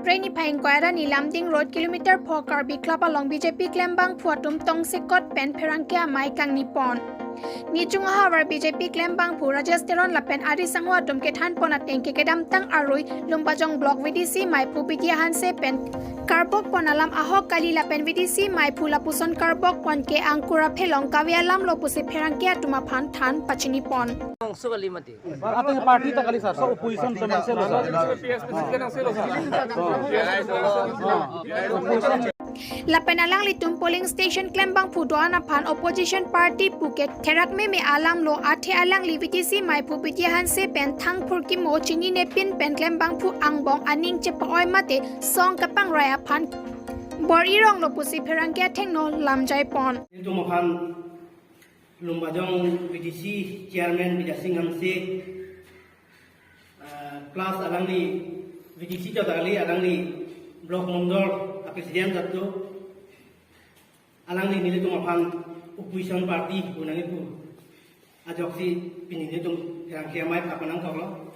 Rainy Pine Guara Nilamding Road Kilometer 4 Karbi Club along BJP Klembang Phuatum Tong Sekot Pen Pherangke Amai Kangni Pon. Nichung Havar BJP Klembang Phu Rajesteron Lapen Ari Sangwa Atum Kethan Ponat Tengke Kedam Tang Arui Lumbajong Block VDC Mai Phu Bidia Hanse Pen Karbok Ponalam Ahok Kali Lapen VDC Mai Phu Lapuson Karbok Ponke Angkura Pelong Kavialam Lopusi Pherangke Atuma Phan Than Pachini Pon. Sukali mati. Atau parti tak kali sah, so opposition teman Lapenalang litum polling station Klembang Phu Doana Phan opposition party Phuket Therak me alam lo athe alang livitisi mai Phu Bidiahan se pen thang phurki mo chini ne pin pen Klembang Phu angbong aning che paoi mate song kapang raya phan bor irong lo pusi Pherangke thengno lamjai pon. Itu makan Lumbajong VDC chairman Bidasing Hamse plus alang di VDC jadali alang di blok mondor presiden jatuh alang di nilai tu makan opposition party unang itu ajok si pinini tu Pherangke Amai papanang kalau